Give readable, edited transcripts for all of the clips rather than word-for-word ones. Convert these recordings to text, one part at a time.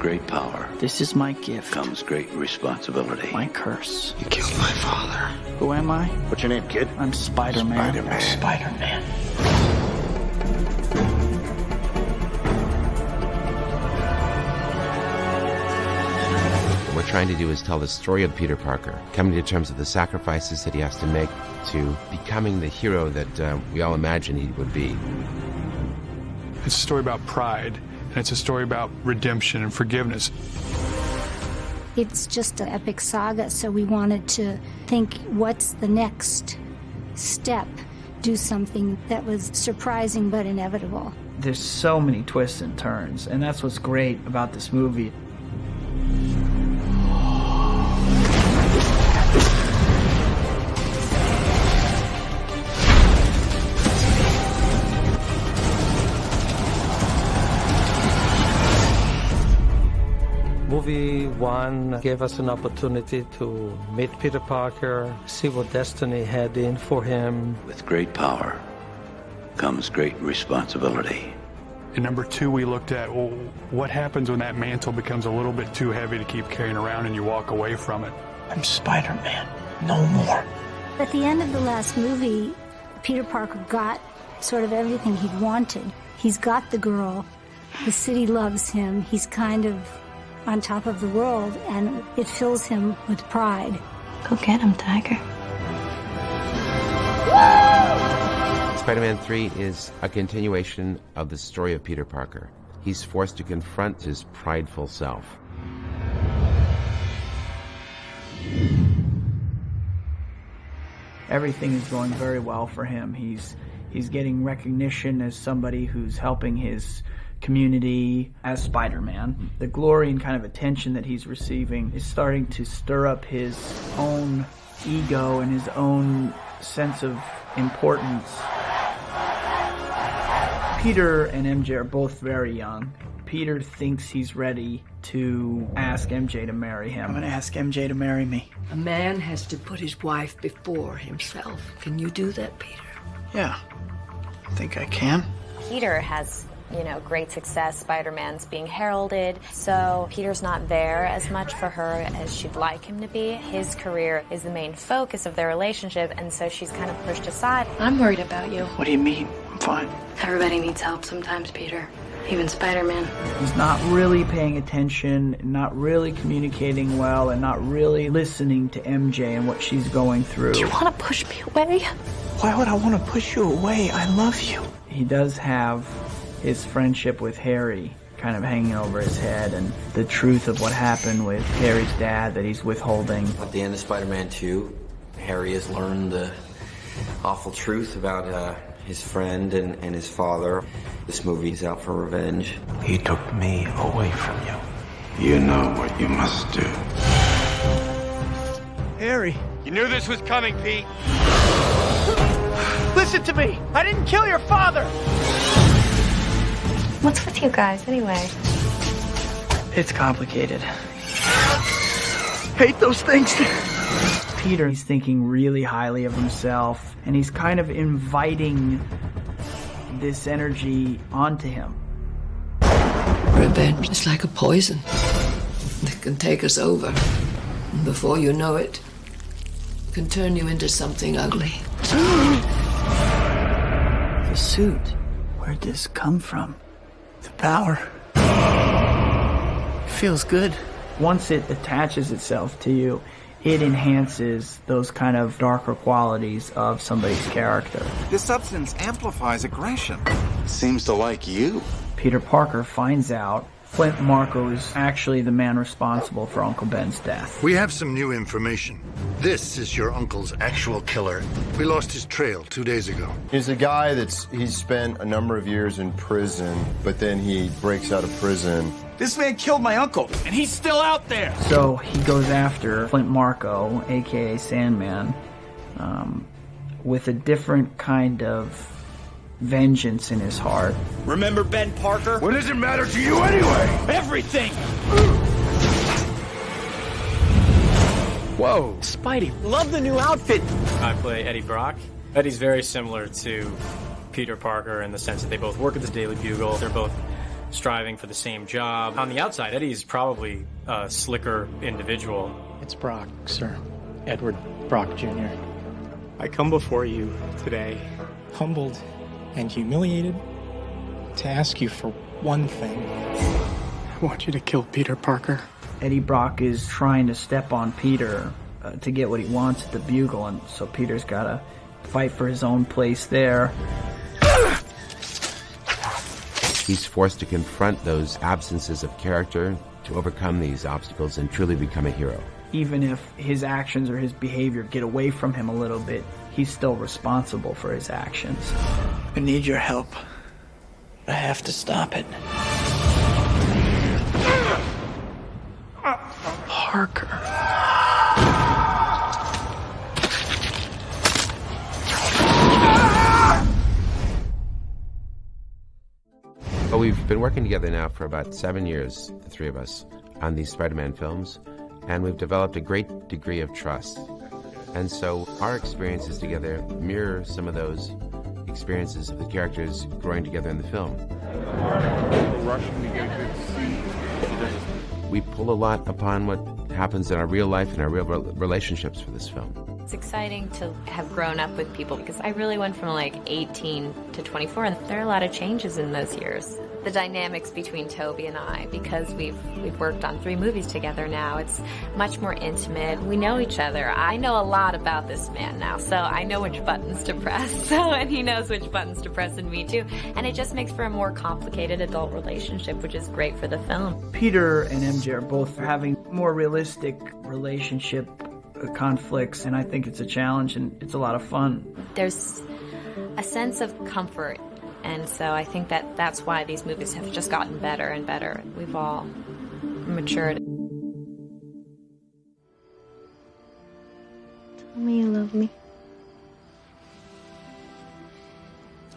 great power This is my gift. comes great responsibility. My curse. You killed my father. Who am I? What's your name, kid? I'm Spider-Man. Spider-Man. Spider-Man. What we're trying to do is tell the story of Peter Parker, coming to terms with the sacrifices that he has to make to becoming the hero that we all imagine he would be. It's a story about pride, and it's a story about redemption and forgiveness. It's just an epic saga, so we wanted to think, what's the next step? Do something that was surprising but inevitable. There's so many twists and turns, and that's what's great about this movie. Movie one gave us an opportunity to meet Peter Parker, see what destiny had in for him. With great power comes great responsibility. And number two, we looked at, well, what happens when that mantle becomes a little bit too heavy to keep carrying around and you walk away from it? I'm Spider-Man. No more. At the end of the last movie, Peter Parker got sort of everything he'd wanted. He's got the girl, the city loves him, he's kind of on top of the world, and it fills him with pride. Go get him, Tiger. Spider-Man 3 is a continuation of the story of Peter Parker. He's forced to confront his prideful self. Everything is going very well for him. He's getting recognition as somebody who's helping his community as Spider-Man. The glory and kind of attention that he's receiving is starting to stir up his own ego and his own sense of importance. Peter and MJ are both very young. Peter thinks he's ready to ask MJ to marry him. I'm gonna ask MJ to marry me. A man has to put his wife before himself. Can you do that, Peter? Yeah, I think I can. Peter has, great success. Spider-Man's being heralded, so Peter's not there as much for her as she'd like him to be. His career is the main focus of their relationship, and so she's kind of pushed aside. I'm worried about you. What do you mean? I'm fine. Everybody needs help sometimes, Peter. Even Spider-Man. He's not really paying attention, not really communicating well, and not really listening to MJ and what she's going through. Do you want to push me away? Why would I want to push you away? I love you. He does have his friendship with Harry kind of hanging over his head, and the truth of what happened with Harry's dad that he's withholding. At the end of Spider-Man 2, Harry has learned the awful truth about his friend and his father. This movie is out for revenge. He took me away from you. You know what you must do. Harry. You knew this was coming, Pete. Listen to me. I didn't kill your father. What's with you guys, anyway? It's complicated. Hate those things. Peter, he's thinking really highly of himself, and he's kind of inviting this energy onto him. Revenge is like a poison that can take us over. And before you know it, can turn you into something ugly. The suit. Where'd this come from? The power. Feels good. Once it attaches itself to you, it enhances those kind of darker qualities of somebody's character. This substance amplifies aggression. Seems to like you. Peter Parker finds out Flint Marko is actually the man responsible for Uncle Ben's death. We have some new information. This is your uncle's actual killer. We lost his trail 2 days ago. He's a guy he's spent a number of years in prison, but then he breaks out of prison. This man killed my uncle, and he's still out there. So he goes after Flint Marko, a.k.a. Sandman, with a different kind of vengeance in his heart. Remember Ben Parker? What does it matter to you anyway? Everything! Whoa, Spidey, love the new outfit. I play Eddie Brock. Eddie's very similar to Peter Parker in the sense that they both work at the Daily Bugle. They're both striving for the same job. On the outside, Eddie's probably a slicker individual. It's Brock, sir. Edward Brock Jr. I come before you today, humbled and humiliated, to ask you for one thing. I want you to kill Peter Parker. Eddie Brock is trying to step on Peter to get what he wants at the Bugle, and so Peter's got to fight for his own place there. He's forced to confront those absences of character, to overcome these obstacles and truly become a hero. Even if his actions or his behavior get away from him a little bit, he's still responsible for his actions. I need your help. I have to stop it. Parker. Well, we've been working together now for about 7 years, the three of us, on these Spider-Man films, and we've developed a great degree of trust. And so our experiences together mirror some of those experiences of the characters growing together in the film. We pull a lot upon what happens in our real life and our real relationships for this film. It's exciting to have grown up with people because I really went from like 18 to 24, and there are a lot of changes in those years. The dynamics between Tobey and I, because we've worked on 3 movies together now, it's much more intimate. We know each other. I know a lot about this man now, so I know which buttons to press, and he knows which buttons to press in me too. And it just makes for a more complicated adult relationship, which is great for the film. Peter and MJ are both having more realistic relationship conflicts, and I think it's a challenge and it's a lot of fun. There's a sense of comfort, and so I think that's why these movies have just gotten better and better. We've all matured. Tell me you love me.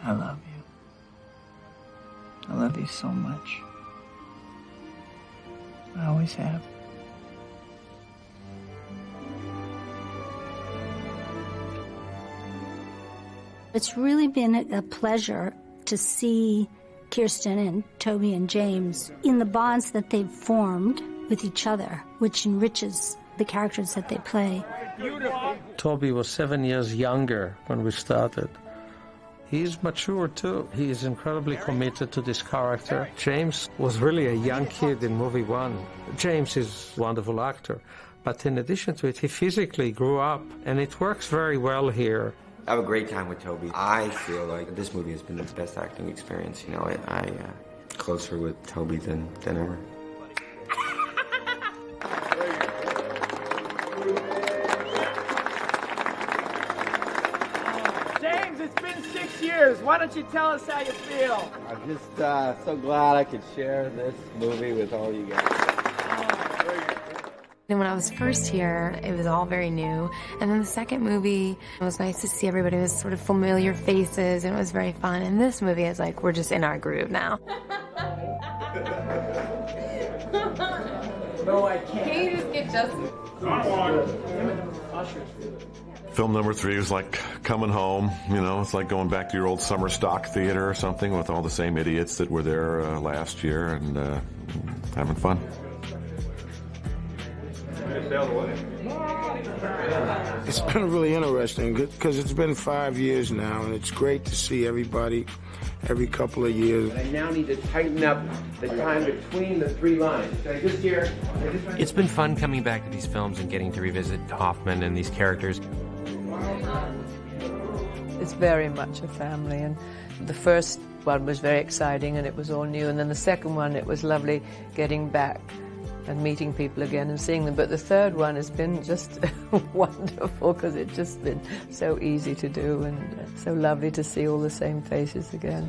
I love you. I love you so much. I always have. It's really been a pleasure to see Kirsten and Tobey and James in the bonds that they've formed with each other, which enriches the characters that they play. Tobey was 7 years younger when we started. He's mature too. He is incredibly committed to this character. James was really a young kid in movie 1. James is a wonderful actor, but in addition to it, he physically grew up, and it works very well here. I have a great time with Tobey. I feel like this movie has been the best acting experience. You know, I closer with Tobey than ever. James, it's been 6 years. Why don't you tell us how you feel? I'm just so glad I could share this movie with all you guys. And when I was first here, it was all very new. And then the second movie, it was nice to see everybody with sort of familiar faces, and it was very fun. And this movie is like, we're just in our groove now. No, I can't. Can you just get Justin? Film number 3 was like coming home, you know, it's like going back to your old summer stock theater or something with all the same idiots that were there last year and having fun. It's been really interesting because it's been 5 years now, and it's great to see everybody every couple of years. I now need to tighten up the time between the 3 lines. Can I just hear? It's been fun coming back to these films and getting to revisit Hoffman and these characters. It's very much a family, and the first one was very exciting and it was all new, and then the second one, it was lovely getting back and meeting people again and seeing them. But the third one has been just wonderful because it's just been so easy to do and so lovely to see all the same faces again.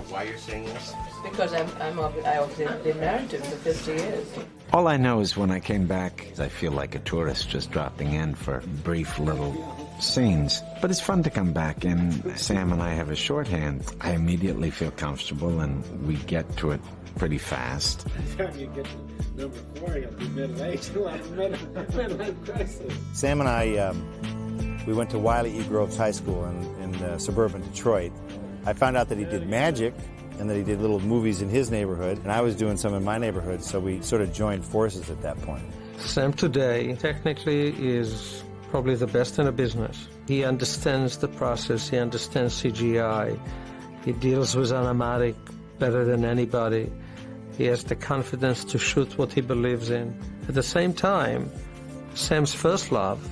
Why you're saying this? Because I obviously been married to him for 50 years. All I know is when I came back, I feel like a tourist just dropping in for brief little scenes. But it's fun to come back, and Sam and I have a shorthand. I immediately feel comfortable, and we get to it pretty fast. By the time you get to number 4, you'll be middle-aged. You'll have a middle-life crisis. Sam and I, we went to Wiley E. Groves High School in suburban Detroit. I found out that he did magic, and that he did little movies in his neighborhood, and I was doing some in my neighborhood, so we sort of joined forces at that point. Sam today technically is probably the best in the business. He understands the process, he understands CGI, he deals with animatic better than anybody. He has the confidence to shoot what he believes in. At the same time, Sam's first love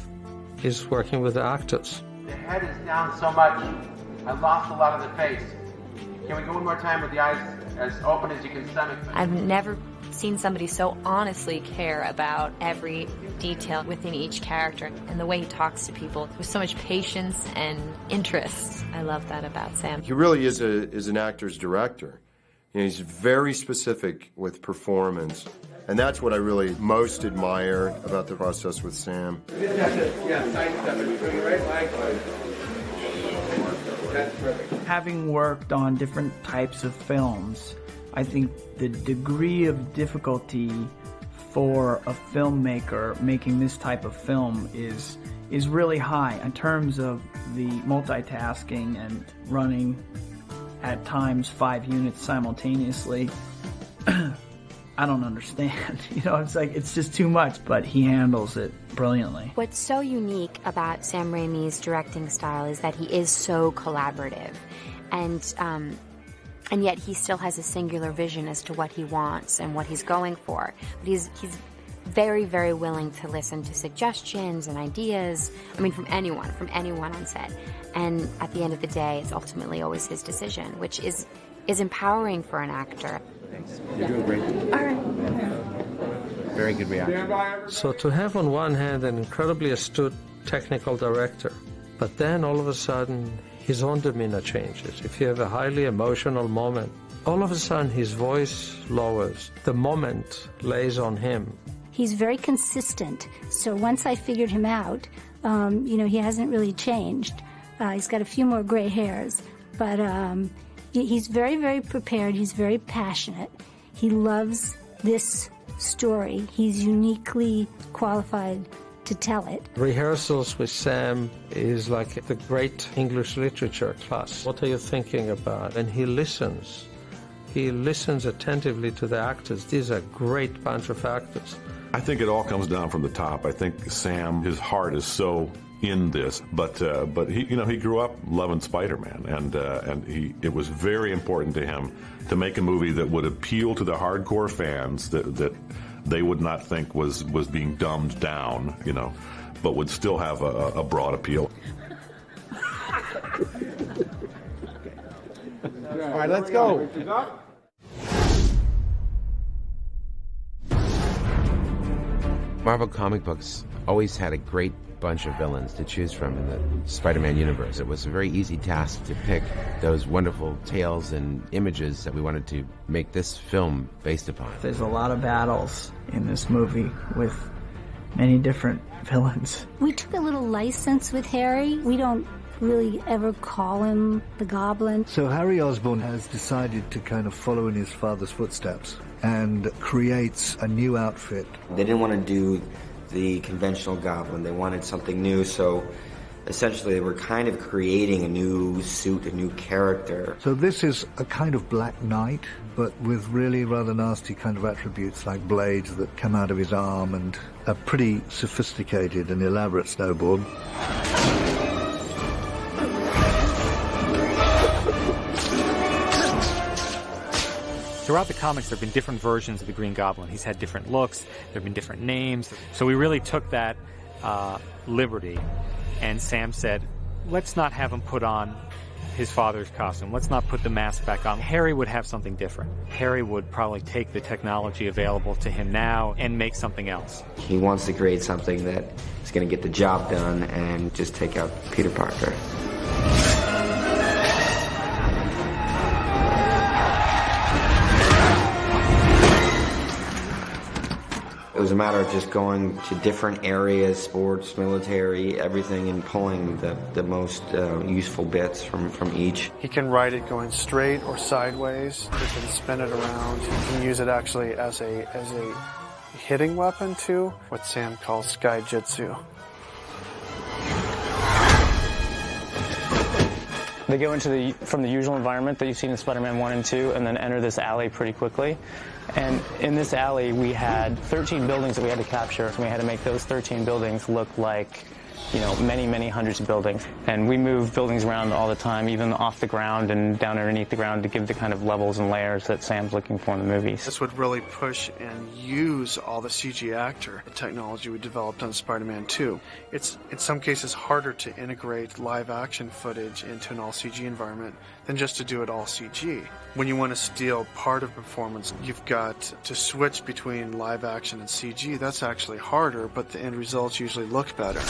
is working with the actors. The head is down so much, I lost a lot of the face. Can we go one more time with the eyes as open as you can stomach? I've never seen somebody so honestly care about every detail within each character, and the way he talks to people with so much patience and interest. I love that about Sam. He really is an actor's director. You know, he's very specific with performance, and that's what I really most admire about the process with Sam. Having worked on different types of films, I think the degree of difficulty for a filmmaker making this type of film is really high in terms of the multitasking and running at times 5 units simultaneously. I don't understand. It's like, it's just too much, but he handles it brilliantly. What's so unique about Sam Raimi's directing style is that he is so collaborative, and yet he still has a singular vision as to what he wants and what he's going for. But he's very, very willing to listen to suggestions and ideas, from anyone on set. And at the end of the day, it's ultimately always his decision, which is empowering for an actor. Thanks. You're doing great. All right. Very good reaction. So to have on one hand an incredibly astute technical director, but then all of a sudden his own demeanor changes. If you have a highly emotional moment, all of a sudden his voice lowers. The moment lays on him. He's very consistent. So once I figured him out, he hasn't really changed. He's got a few more gray hairs, but he's very, very prepared. He's very passionate. He loves this story. He's uniquely qualified to tell it. Rehearsals with Sam is like the great English literature class. What are you thinking about? And he listens. He listens attentively to the actors. These are a great bunch of actors. I think it all comes down from the top. I think Sam, his heart is so in this, but he grew up loving Spider-Man, and it was very important to him to make a movie that would appeal to the hardcore fans, that they would not think was being dumbed down, but would still have a broad appeal. All right, let's go. Marvel comic books always had a great bunch of villains to choose from in the Spider-Man universe. It was a very easy task to pick those wonderful tales and images that we wanted to make this film based upon. There's a lot of battles in this movie with many different villains. We took a little license with Harry. We don't really ever call him the Goblin. So Harry Osborn has decided to kind of follow in his father's footsteps and creates a new outfit. They didn't want to do the conventional Goblin. They wanted something new, so essentially they were kind of creating a new suit, a new character. So this is a kind of Black Knight, but with really rather nasty kind of attributes like blades that come out of his arm and a pretty sophisticated and elaborate snowboard. Throughout the comics, there have been different versions of the Green Goblin. He's had different looks, there have been different names. So we really took that liberty, and Sam said, let's not have him put on his father's costume. Let's not put the mask back on. Harry would have something different. Harry would probably take the technology available to him now and make something else. He wants to create something that is going to get the job done and just take out Peter Parker. It was a matter of just going to different areas, sports, military, everything, and pulling the most useful bits from each. He can ride it going straight or sideways. He can spin it around. He can use it actually as a hitting weapon too, what Sam calls sky jitsu. They go from the usual environment that you've seen in Spider-Man 1 and 2 and then enter this alley pretty quickly. And in this alley, we had 13 buildings that we had to capture, and we had to make those 13 buildings look like, you know, many, many hundreds of buildings. And we move buildings around all the time, even off the ground and down underneath the ground, to give the kind of levels and layers that Sam's looking for in the movies. This would really push and use all the CG actor technology we developed on Spider-Man 2. It's in some cases harder to integrate live action footage into an all CG environment than just to do it all CG. When you want to steal part of performance, you've got to switch between live action and CG. That's actually harder, but the end results usually look better.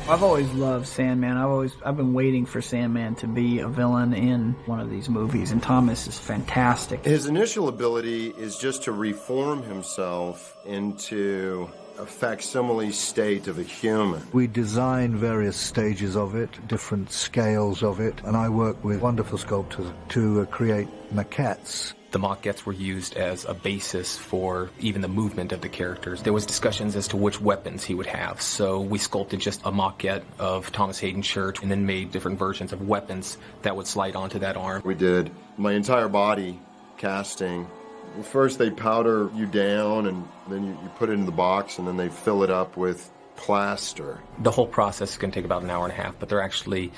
I've always loved Sandman. I've been waiting for Sandman to be a villain in one of these movies, and Thomas is fantastic. His initial ability is just to reform himself into a facsimile state of a human. We design various stages of it, different scales of it, and I work with wonderful sculptors to create maquettes. The maquettes were used as a basis for even the movement of the characters. There was discussions as to which weapons he would have, so we sculpted just a maquette of Thomas Hayden's shirt and then made different versions of weapons that would slide onto that arm. We did my entire body casting. First they powder you down, and then you put it in the box, and then they fill it up with plaster. The whole process can take about an hour and a half, but they're actually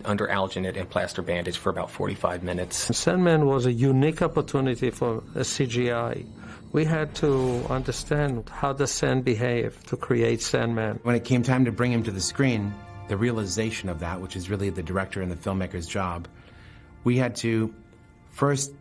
under alginate and plaster bandage for about 45 minutes. Sandman was a unique opportunity for a CGI. We had to understand how does sand behave to create Sandman. When it came time to bring him to the screen, the realization of that, which is really the director and the filmmaker's job, we had to first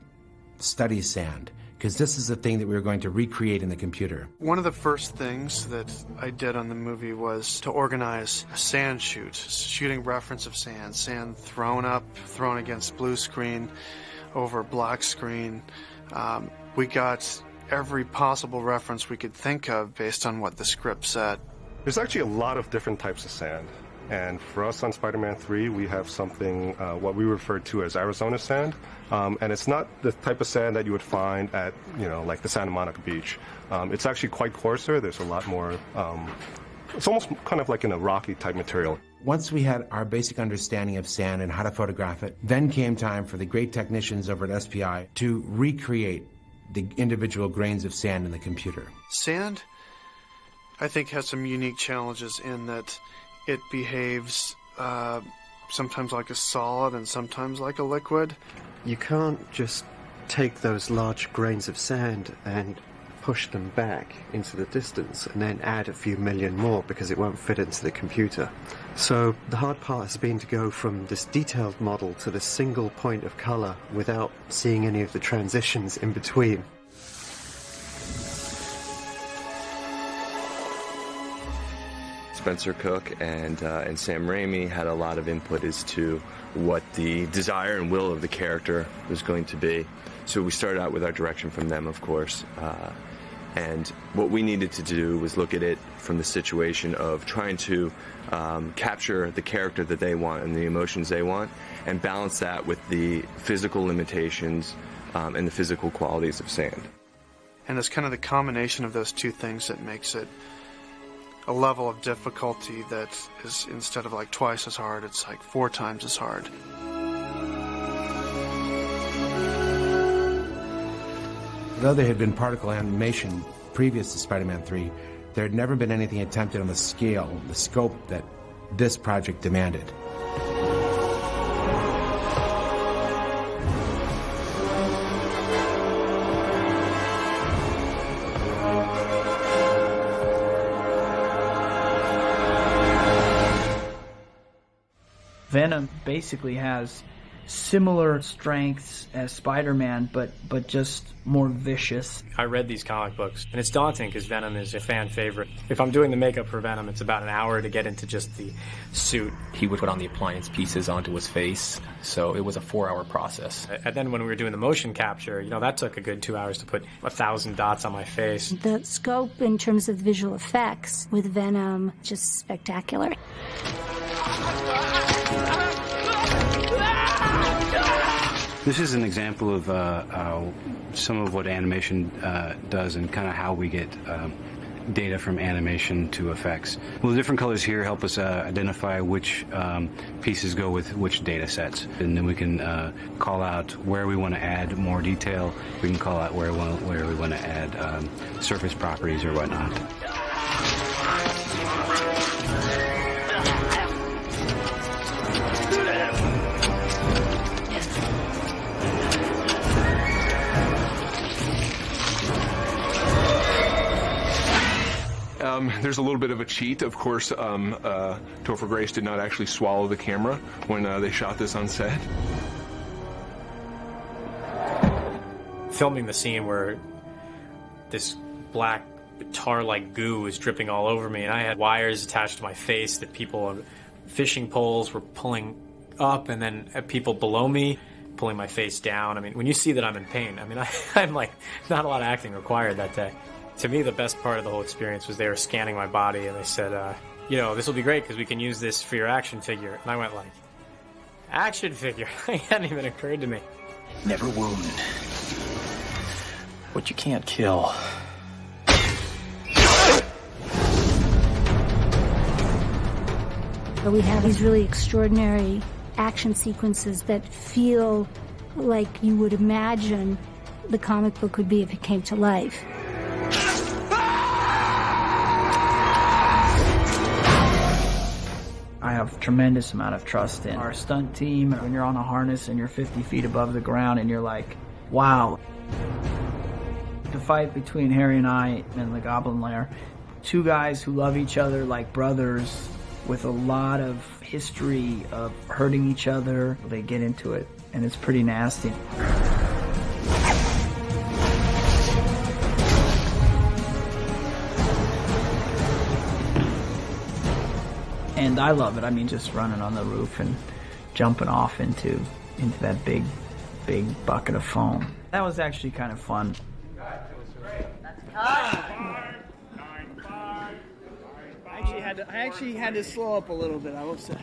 study sand, because this is the thing that we were going to recreate in the computer. One of the first things that I did on the movie was to organize a sand shoot, shooting reference of sand thrown up, thrown against blue screen, over black screen. We got every possible reference we could think of based on what the script said. There's actually a lot of different types of sand. And for us on Spider-Man 3, we have something, what we refer to as Arizona sand. And it's not the type of sand that you would find at, like the Santa Monica beach. It's actually quite coarser. There's a lot more, it's almost kind of like in a rocky type material. Once we had our basic understanding of sand and how to photograph it, then came time for the great technicians over at SPI to recreate the individual grains of sand in the computer. Sand, I think, has some unique challenges in that it behaves sometimes like a solid and sometimes like a liquid. You can't just take those large grains of sand and push them back into the distance and then add a few million more, because it won't fit into the computer. So the hard part has been to go from this detailed model to this single point of color without seeing any of the transitions in between. Spencer Cook and Sam Raimi had a lot of input as to what the desire and will of the character was going to be. So we started out with our direction from them, of course. And what we needed to do was look at it from the situation of trying to capture the character that they want and the emotions they want, and balance that with the physical limitations and the physical qualities of sand. And it's kind of the combination of those two things that makes it a level of difficulty that is, instead of like twice as hard, it's like 4 times as hard. Though there had been particle animation previous to Spider-Man 3, there had never been anything attempted on the scale, the scope that this project demanded. Venom basically has similar strengths as Spider-Man, but just more vicious. I read these comic books, and it's daunting because Venom is a fan favorite. If I'm doing the makeup for Venom, it's about an hour to get into just the suit. He would put on the appliance pieces onto his face, so it was a 4-hour process. And then when we were doing the motion capture, that took a good 2 hours to put 1,000 dots on my face. The scope in terms of visual effects with Venom, just spectacular. This is an example of some of what animation does and kind of how we get data from animation to effects. Well, the different colors here help us identify which pieces go with which data sets. And then we can call out where we want to add more detail. We can call out where we want to add surface properties or whatnot. There's a little bit of a cheat. Of course, Topher Grace did not actually swallow the camera when they shot this on set. Filming the scene where this black tar-like goo was dripping all over me, and I had wires attached to my face that people on fishing poles were pulling up, and then people below me pulling my face down. I mean, when you see that I'm in pain, I mean, I'm like, not a lot of acting required that day. To me, the best part of the whole experience was they were scanning my body, and they said, you know, this will be great because we can use this for your action figure. And I went like, action figure? It hadn't even occurred to me. Never wound what you can't kill. We have these really extraordinary action sequences that feel like you would imagine the comic book would be if it came to life. I have tremendous amount of trust in our stunt team. When you're on a harness and you're 50 feet above the ground and you're like, wow. The fight between Harry and I in the Goblin Lair, two guys who love each other like brothers with a lot of history of hurting each other. They get into it, and it's pretty nasty. And I love it. I mean, just running on the roof and jumping off into that big bucket of foam. That was actually kind of fun. I actually had to slow up a little bit, I will say.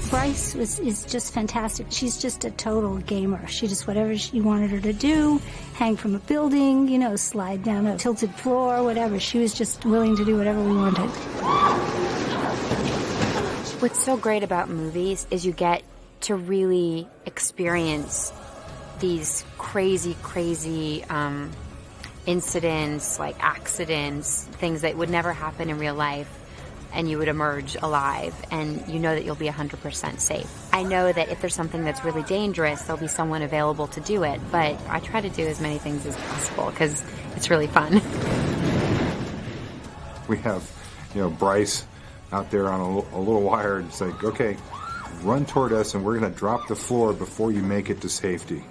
Bryce is just fantastic. She's just a total gamer. She just, whatever she wanted her to do, hang from a building, you know, slide down a tilted floor, whatever. She was just willing to do whatever we wanted. What's so great about movies is you get to really experience these crazy incidents, like accidents, things that would never happen in real life. And you would emerge alive, and you know that you'll be 100% safe. I know that if there's something that's really dangerous, there'll be someone available to do it, but I try to do as many things as possible because it's really fun. We have, you know, Bryce out there on a little wire, and it's like, okay, run toward us, and we're going to drop the floor before you make it to safety.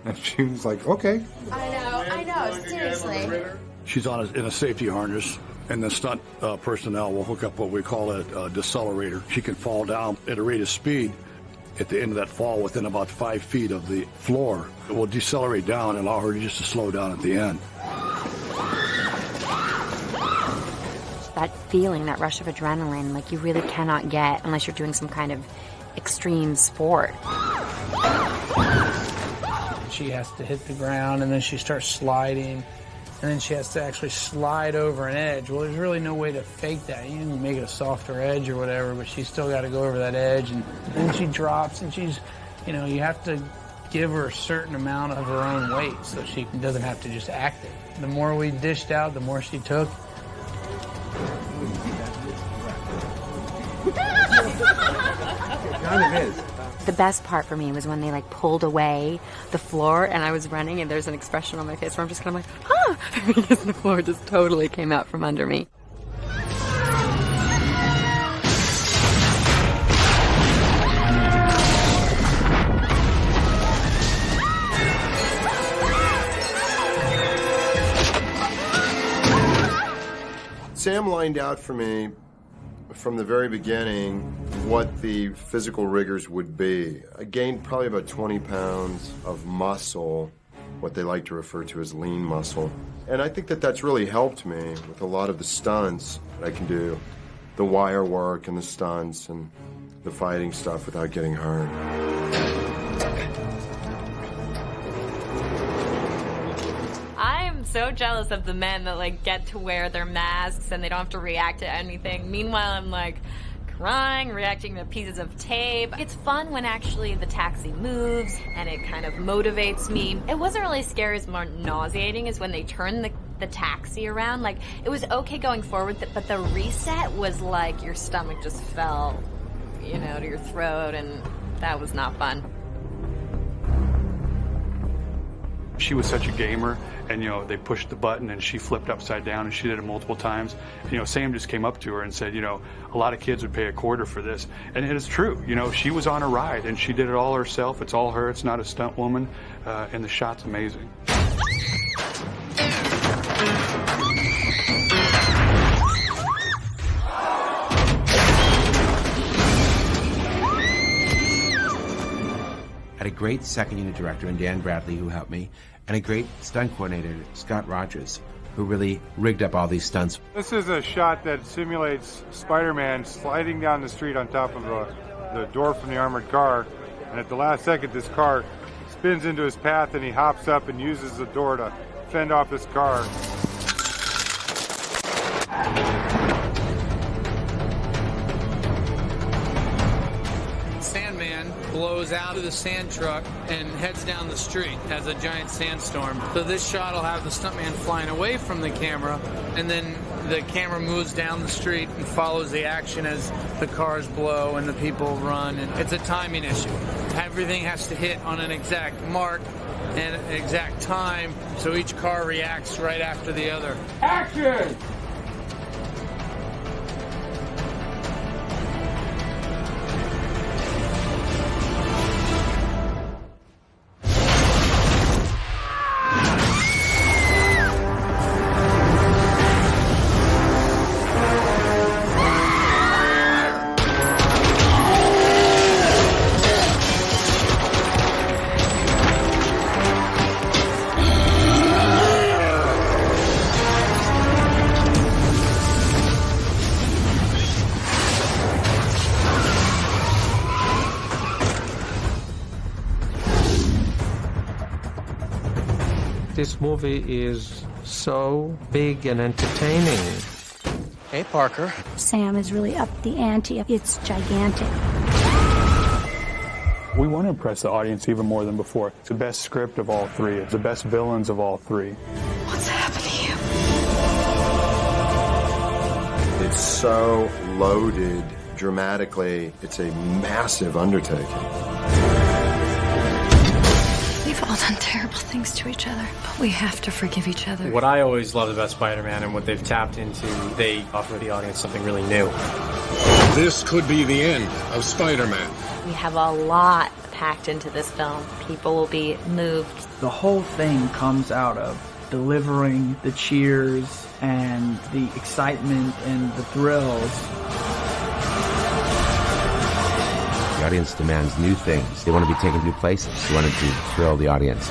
And she was like, okay. I know, seriously. She's in a safety harness, and the stunt personnel will hook up what we call a decelerator. She can fall down at a rate of speed at the end of that fall within about 5 feet of the floor. It will decelerate down and allow her just to slow down at the end. That feeling, that rush of adrenaline, like you really cannot get unless you're doing some kind of extreme sport. She has to hit the ground, and then she starts sliding. And then she has to actually slide over an edge. Well, there's really no way to fake that. You can make it a softer edge or whatever, but she's still got to go over that edge. And then she drops, and she's, you know, you have to give her a certain amount of her own weight so she doesn't have to just act it. The more we dished out, the more she took. Kind of is. The best part for me was when they like pulled away the floor and I was running and there's an expression on my face where I'm just kind of like, huh, because the floor just totally came out from under me. Sam lined out for me from the very beginning what the physical rigors would be. I gained probably about 20 pounds of muscle, what they like to refer to as lean muscle. And I think that that's really helped me with a lot of the stunts I can do the wire work and the stunts and the fighting stuff without getting hurt. I'm so jealous of the men that like get to wear their masks and they don't have to react to anything. Meanwhile, I'm like crying, reacting to pieces of tape. It's fun when actually the taxi moves and it kind of motivates me. It wasn't really scary, it's more nauseating is when they turn the taxi around. Like, it was okay going forward, but the reset was like your stomach just fell, you know, to your throat, and that was not fun. She was such a gamer, and, you know, they pushed the button and she flipped upside down, and she did it multiple times. You know, Sam just came up to her and said, you know, a lot of kids would pay $0.25 for this. And it is true. You know, she was on a ride and she did it all herself. It's all her. It's not a stunt woman. And the shot's amazing. Had a great second unit director in Dan Bradley who helped me, and a great stunt coordinator, Scott Rogers, who really rigged up all these stunts. This is a shot that simulates Spider-Man sliding down the street on top of the door from the armored car, and at the last second this car spins into his path and he hops up and uses the door to fend off this car. Sandman blows out of the sand truck and heads down the street as a giant sandstorm. So this shot will have the stuntman flying away from the camera, and then the camera moves down the street and follows the action as the cars blow and the people run. And it's a timing issue. Everything has to hit on an exact mark and an exact time, so each car reacts right after the other. Action! This movie is so big and entertaining. Hey, Parker. Sam has really upped the ante. It's gigantic. We want to impress the audience even more than before. It's the best script of all three. It's the best villains of all three. What's happened to you? It's so loaded dramatically. It's a massive undertaking. We've all done terrible things to each other, but we have to forgive each other. What I always loved about Spider-Man and what they've tapped into, they offer the audience something really new. This could be the end of Spider-Man. We have a lot packed into this film. People will be moved. The whole thing comes out of delivering the cheers and the excitement and the thrills. The audience demands new things. They want to be taken to new places. They want to thrill the audience.